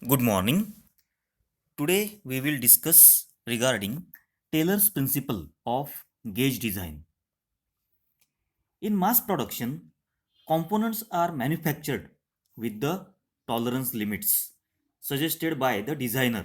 Good morning. Today we will discuss regarding Taylor's principle of gauge design. In mass production, components are manufactured with the tolerance limits suggested by the designer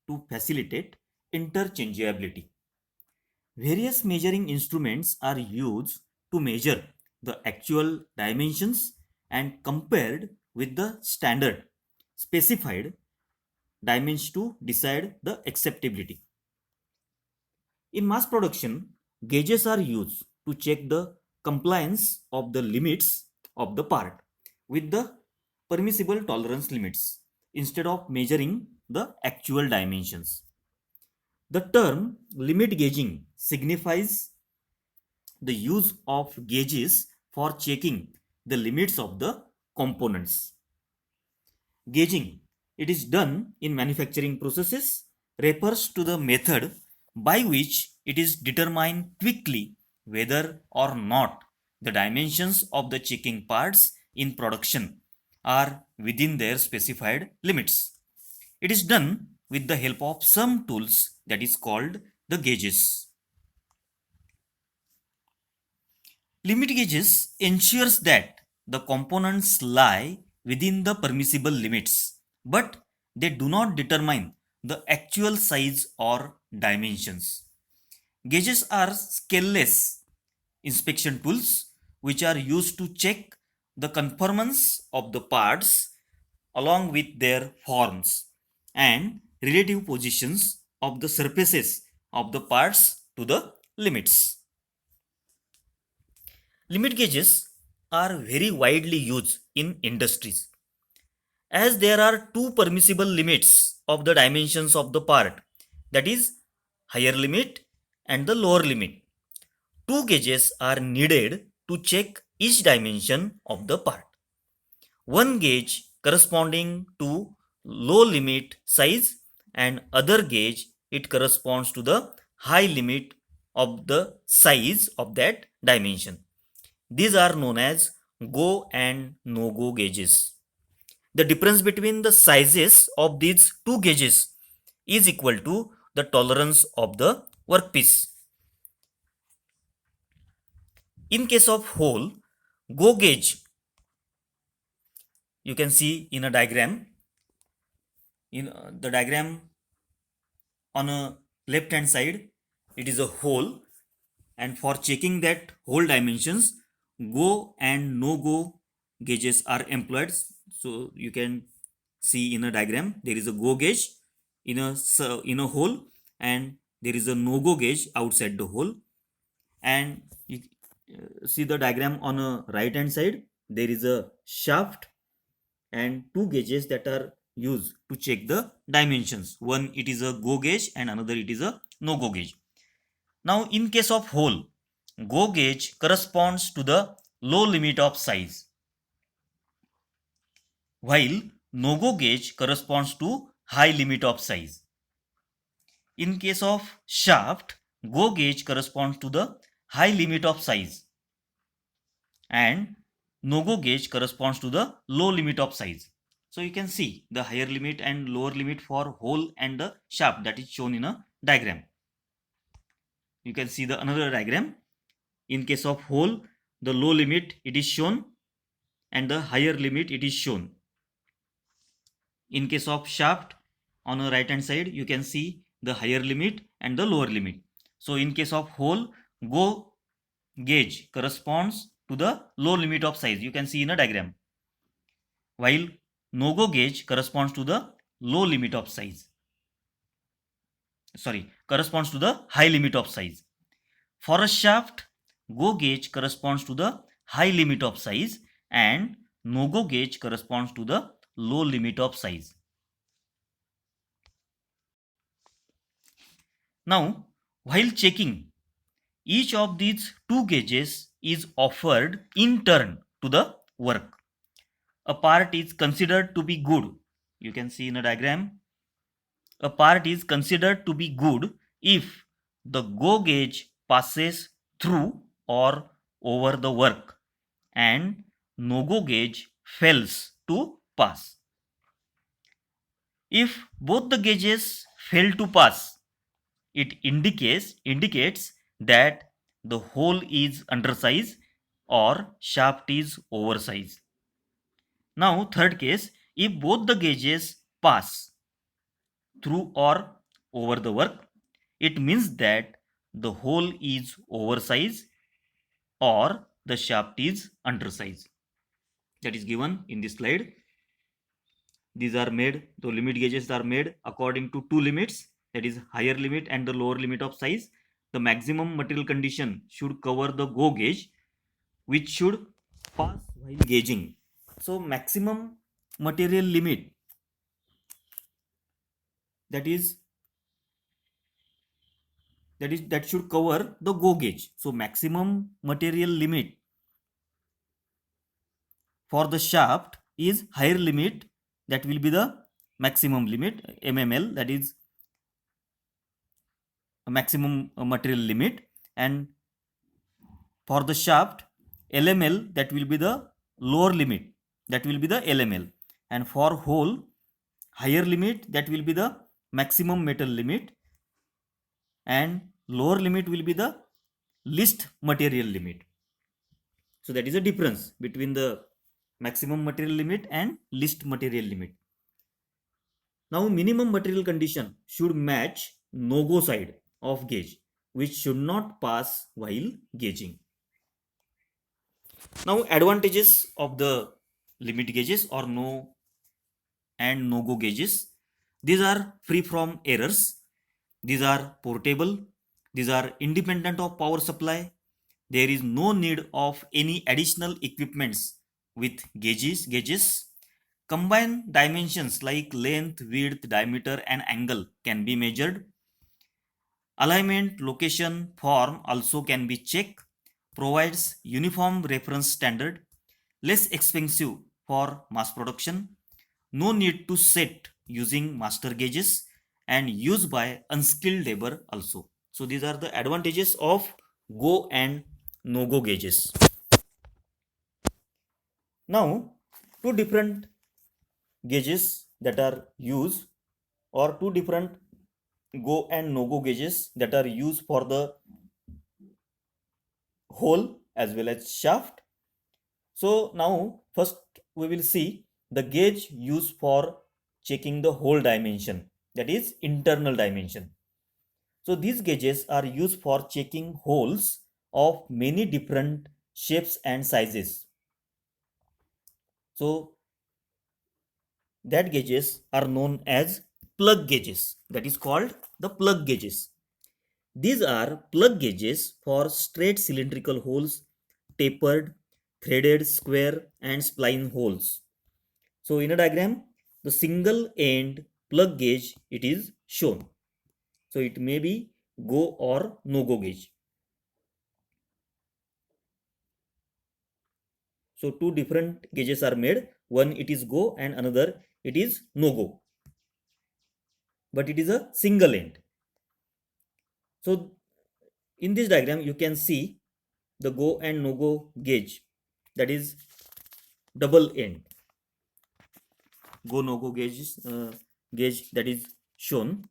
to facilitate interchangeability. Various measuring instruments are used to measure the actual dimensions and compared with the standard specified dimensions to decide the acceptability. In mass production, gauges are used to check the compliance of the limits of the part with the permissible tolerance limits instead of measuring the actual dimensions. The term limit gauging signifies the use of gauges for checking the limits of the components. Gauging, it is done in manufacturing processes, refers to the method by which it is determined quickly whether or not the dimensions of the checking parts in production are within their specified limits. It is done with the help of some tools that is called the gauges. Limit gauges ensures that the components lie within the permissible limits, but they do not determine the actual size or dimensions. Gauges are scaleless inspection tools which are used to check the conformance of the parts along with their forms and relative positions of the surfaces of the parts to the limits. Limit gauges are very widely used in industries as there are two permissible limits of the dimensions of the part, that is higher limit and the lower limit. Two gauges are needed to check each dimension of the part. One gauge corresponding to low limit size and other gauge it corresponds to the high limit of the size of that dimension. These are known as go and no go gauges. The difference between the sizes of these two gauges is equal to the tolerance of the workpiece. In case of hole, go gauge, you can see in a diagram. In the diagram on a left hand side, it is a hole, and for checking that hole dimensions, go and no go gauges are employed. So you can see in a diagram there is a go gauge in a hole, and there is a no go gauge outside the hole. And you see the diagram on a right hand side, there is a shaft and two gauges that are used to check the dimensions. One, it is a go gauge, and another, it is a no go gauge. Now in case of hole, go gauge corresponds to the low limit of size, while no go gauge corresponds to high limit of size. In case of shaft, go gauge corresponds to the high limit of size, and no go gauge corresponds to the low limit of size. So you can see the higher limit and lower limit for hole and the shaft, that is shown in a diagram. You can see the another diagram. In case of hole, the low limit it is shown and the higher limit it is shown. In case of shaft, on the right hand side, you can see the higher limit and the lower limit. So in case of hole, go gauge corresponds to the low limit of size, you can see in a diagram, while no go gauge corresponds to the low limit of size, corresponds to the high limit of size. For a shaft, go gauge corresponds to the high limit of size, and no go gauge corresponds to the low limit of size. Now, while checking, each of these two gauges is offered in turn to the work. A part is considered to be good. You can see in a diagram, a part is considered to be good if the go gauge passes through or over the work, and no go gauge fails to pass. If both the gauges fail to pass, it indicates that the hole is undersize or shaft is oversize. Now, third case, if both the gauges pass through or over the work, it means that the hole is oversize or the shaft is undersize. That is given in this slide. These are made, the limit gauges are made according to two limits, that is higher limit and the lower limit of size. The maximum material condition should cover the go gauge, which should pass while gauging. So maximum material limit, that is that should cover the go gauge. So maximum material limit for the shaft is higher limit, that will be the maximum limit mml, that is a maximum material limit, and for the shaft lml, that will be the lower limit, that will be the lml, and for hole higher limit, that will be the maximum metal limit, and lower limit will be the least material limit. So that is a difference between the maximum material limit and least material limit. Now minimum material condition should match no-go side of gauge, which should not pass while gauging. Now advantages of the limit gauges or no and no-go gauges. These are free from errors. These are portable. These are independent of power supply. There is no need of any additional equipments with gauges. Combined dimensions like length, width, diameter and angle can be measured. Alignment, location, form also can be checked. Provides uniform reference standard. Less expensive for mass production. No need to set using master gauges and used by unskilled labor also. So these are the advantages of go and no-go gauges. Now, two different gauges that are used, or two different go and no-go gauges that are used for the hole as well as shaft. So now first we will see the gauge used for checking the hole dimension, that is internal dimension. So these gauges are used for checking holes of many different shapes and sizes. So that gauges are known as plug gauges, that is called the plug gauges. These are plug gauges for straight cylindrical holes, tapered, threaded, square and spline holes. So in a diagram, the single end plug gauge, it is shown. So it may be go or no go gauge. So two different gauges are made. One it is go and another it is no go. But it is a single end. So in this diagram you can see the go and no go gauge, that is double end. Go no go gauge that is shown.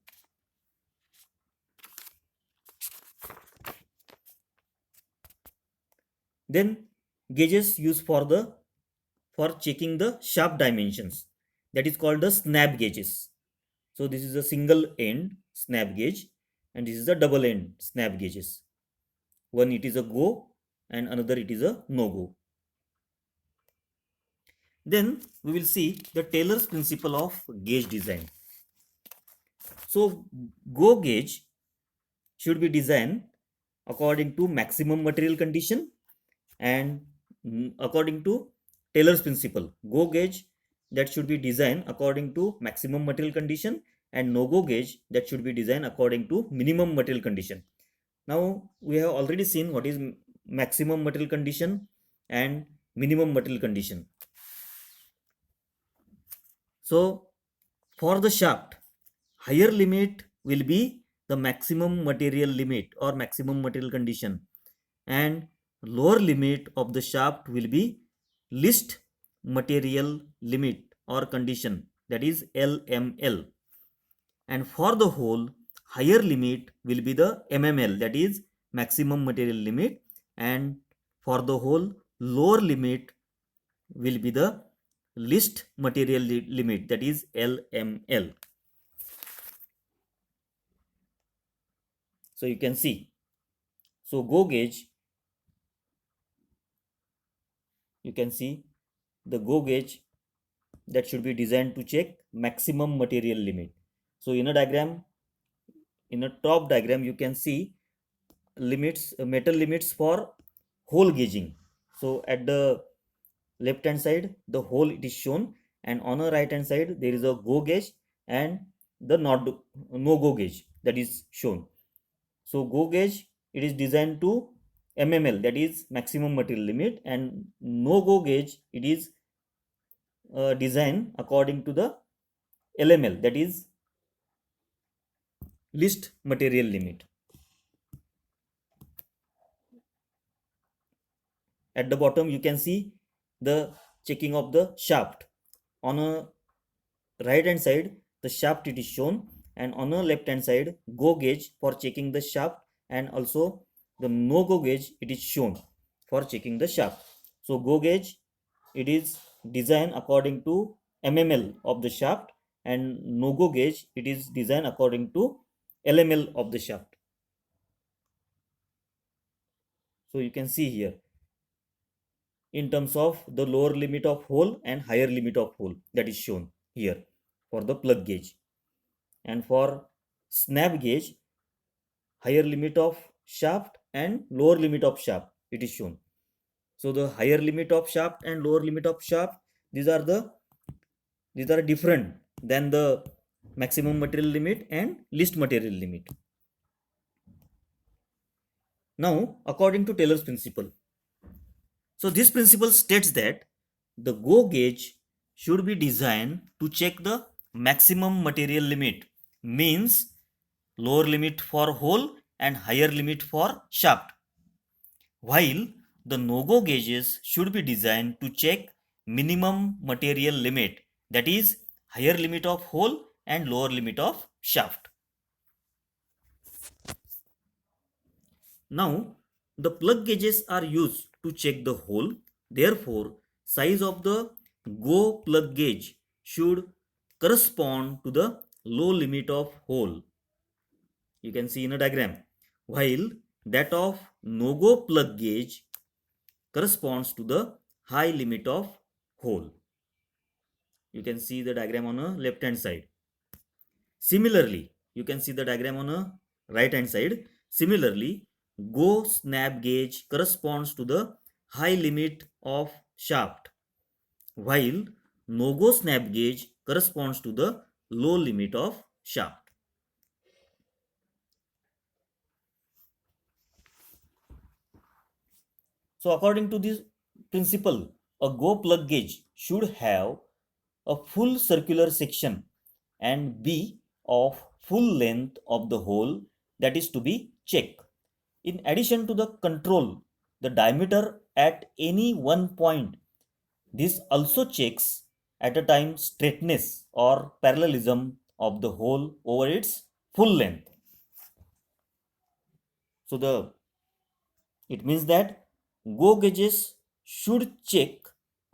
Then gauges used for checking the shaft dimensions, that is called the snap gauges. So this is a single end snap gauge and this is a double end snap gauges. One it is a go and another it is a no go. Then we will see the Taylor's principle of gauge design. So go gauge should be designed according to maximum material condition and according to Taylor's principle. Go gauge that should be designed according to maximum material condition, and no go gauge that should be designed according to minimum material condition. Now we have already seen what is maximum material condition and minimum material condition. So for the shaft, higher limit will be the maximum material limit or maximum material condition, and lower limit of the shaft will be least material limit or condition. that is LML, and for the hole higher limit will be the MML, that is maximum material limit, and for the hole lower limit will be the least material limit, that is LML. So you can see, so go gauge, you can see the go gauge that should be designed to check maximum material limit. So in a diagram, in a top diagram, you can see limits, metal limits for hole gauging. So at the left hand side the hole it is shown, and on the right hand side there is a go gauge and the no go gauge that is shown. So go gauge it is designed to MML, that is maximum material limit, and no go gauge it is designed according to the LML, that is least material limit. At the bottom you can see the checking of the shaft. On a right hand side the shaft it is shown, and on the left hand side go gauge for checking the shaft, and also the no go gauge it is shown for checking the shaft. So go gauge it is designed according to MML of the shaft, and no go gauge it is designed according to LML of the shaft. So you can see here in terms of the lower limit of hole and higher limit of hole that is shown here for the plug gauge. And for snap gauge, higher limit of shaft and lower limit of shaft it is shown. So the higher limit of shaft and lower limit of shaft, these are different than the maximum material limit and least material limit. Now according to Taylor's principle, so this principle states that the go gauge should be designed to check the maximum material limit, means lower limit for hole and higher limit for shaft, while the no-go gauges should be designed to check minimum material limit, that is higher limit of hole and lower limit of shaft. Now the plug gauges are used to check the hole, therefore size of the go plug gauge should correspond to the low limit of hole, you can see in a diagram, while that of no go plug gauge corresponds to the high limit of hole. You can see the diagram on a left hand side. Similarly, you can see the diagram on a right hand side. Similarly, go snap gauge corresponds to the high limit of shaft, while no go snap gauge corresponds to the low limit of shaft. So according to this principle, a go plug gauge should have a full circular section and be of full length of the hole that is to be checked. In addition to the control, the diameter at any one point, this also checks at a time straightness or parallelism of the hole over its full length. So it means that go gauges should check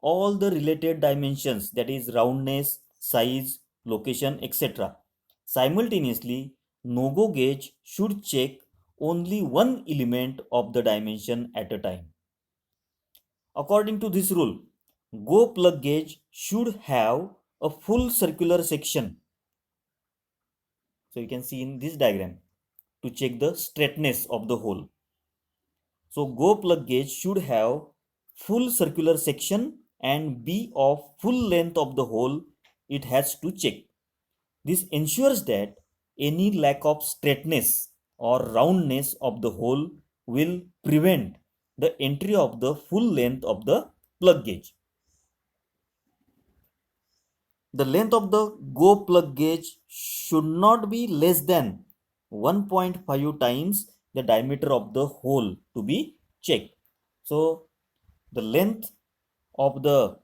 all the related dimensions, that is roundness, size, location, etc. Simultaneously, no go gauge should check only one element of the dimension at a time. According to this rule, go plug gauge should have a full circular section. So you can see in this diagram to check the straightness of the hole. So go plug gauge should have full circular section and be of full length of the hole it has to check. This ensures that any lack of straightness or roundness of the hole will prevent the entry of the full length of the plug gauge. The length of the go plug gauge should not be less than 1.5 times the diameter of the hole to be checked. So the length of the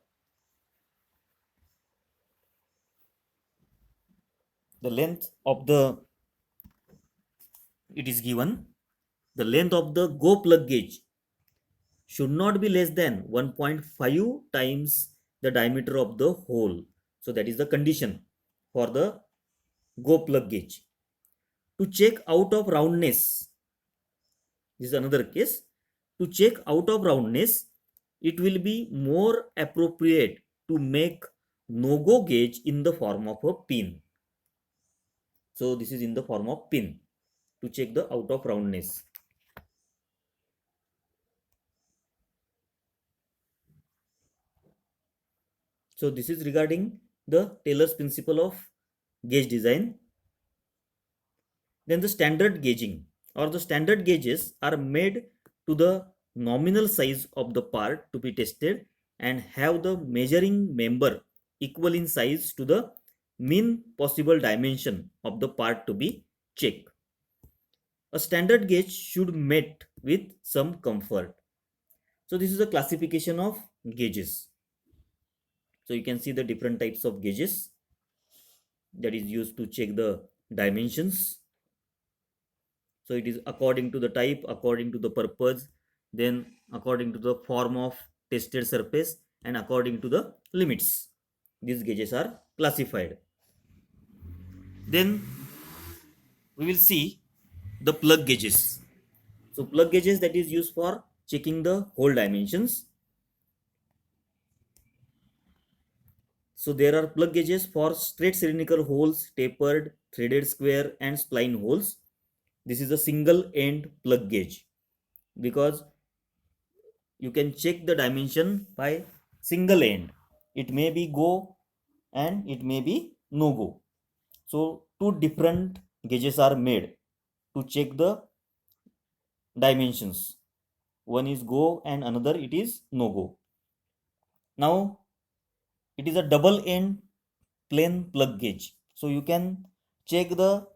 the length of the, it is given, the length of the go plug gauge should not be less than 1.5 times the diameter of the hole. So that is the condition for the go plug gauge. To check out of roundness, this is another case. To check out of roundness, it will be more appropriate to make no-go gauge in the form of a pin. So this is in the form of pin to check the out of roundness. So this is regarding the Taylor's principle of gauge design. Then the standard gauging or the standard gauges are made to the nominal size of the part to be tested and have the measuring member equal in size to the mean possible dimension of the part to be checked. A standard gauge should met with some comfort. So this is a classification of gauges. So you can see the different types of gauges that is used to check the dimensions. So it is according to the type, according to the purpose, then according to the form of tested surface, and according to the limits. These gauges are classified. Then we will see the plug gauges. So plug gauges that is used for checking the hole dimensions. So there are plug gauges for straight cylindrical holes, tapered, threaded square, and spline holes. This is a single end plug gauge because you can check the dimension by single end. It may be go and it may be no go. So two different gauges are made to check the dimensions. One is go and another it is no go. Now it is a double end plain plug gauge. So you can check the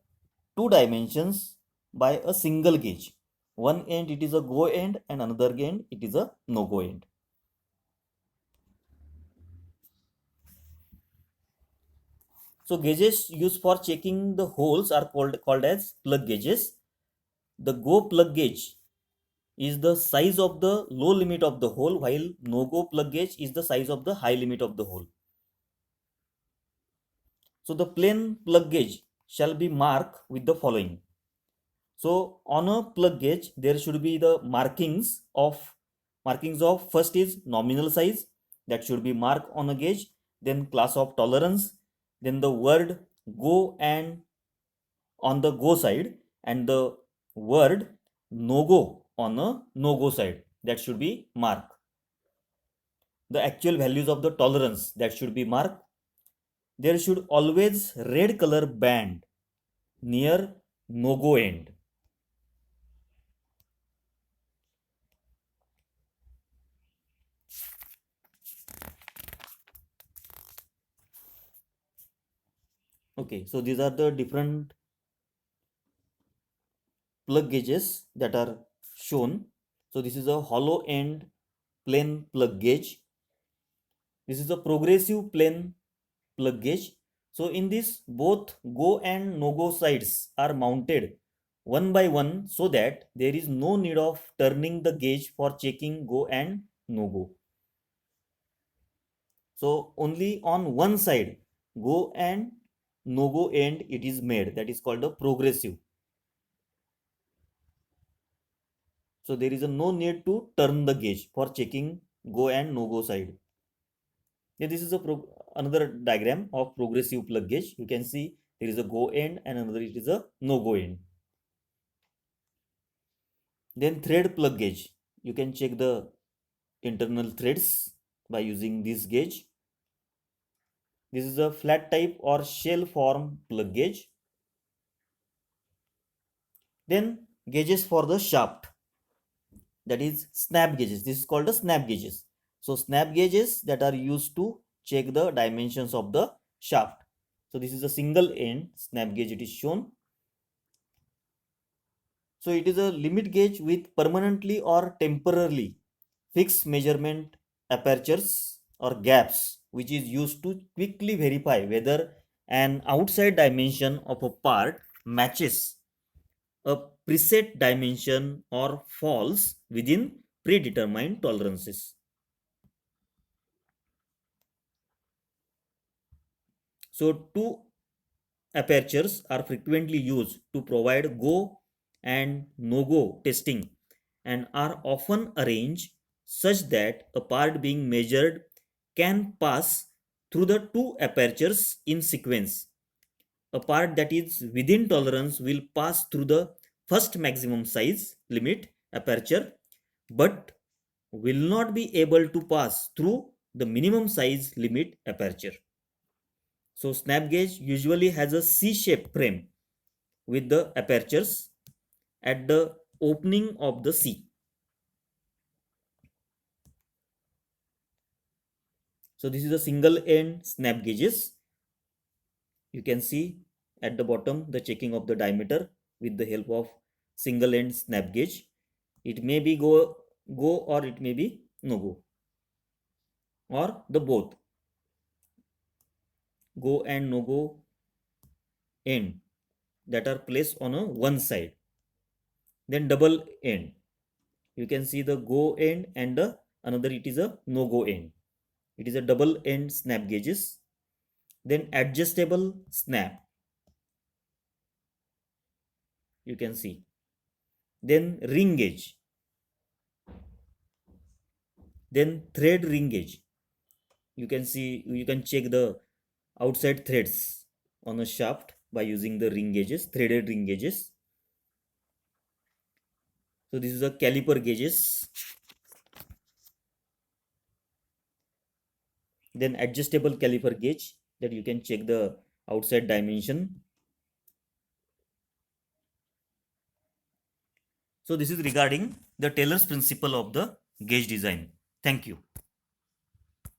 two dimensions by a single gauge. One end it is a go end and another end it is a no go end. So gauges used for checking the holes are called as plug gauges. The go plug gauge is the size of the low limit of the hole, while no go plug gauge is the size of the high limit of the hole. So the plain plug gauge shall be marked with the following. So on a plug gauge there should be the markings of first is nominal size, that should be marked on a gauge, then class of tolerance, then the word go and on the go side, and the word no go on a no go side, that should be marked. The actual values of the tolerance that should be marked. There should always red color band near no go end. Okay, so these are the different plug gauges that are shown. So this is a hollow end plain plug gauge. This is a progressive plain plug gauge. So in this, both go and no go sides are mounted one by one so that there is no need of turning the gauge for checking go and no go. So only on one side, go and no go end it is made, that is called a progressive. So there is a no need to turn the gauge for checking go and no go side. Yeah, this is another diagram of progressive plug gauge. You can see there is a go end and another it is a no go end. Then thread plug gauge. You can check the internal threads by using this gauge. This is a flat type or shell form plug gauge. Then gauges for the shaft, that is snap gauges. This is called the snap gauges. So snap gauges that are used to check the dimensions of the shaft. So this is a single end snap gauge it is shown. So it is a limit gauge with permanently or temporarily fixed measurement apertures or gaps, which is used to quickly verify whether an outside dimension of a part matches a preset dimension or falls within predetermined tolerances. So two apertures are frequently used to provide go and no-go testing and are often arranged such that a part being measured can pass through the two apertures in sequence. A part that is within tolerance will pass through the first maximum size limit aperture but will not be able to pass through the minimum size limit aperture. So snap gauge usually has a C-shaped frame with the apertures at the opening of the C. So this is a single end snap gauges. You can see at the bottom the checking of the diameter with the help of single end snap gauge. It may be go or it may be no go or the both go and no go end that are placed on a one side. Then double end. You can see the go end and the another it is a no go end. It is a double end snap gauges. Then adjustable snap. You can see. Then ring gauge. Then thread ring gauge. You can see, you can check the outside threads on a shaft by using the ring gauges, threaded ring gauges. So this is a caliper gauges. Then adjustable caliper gauge that you can check the outside dimension. So this is regarding the Taylor's principle of the gauge design. Thank you.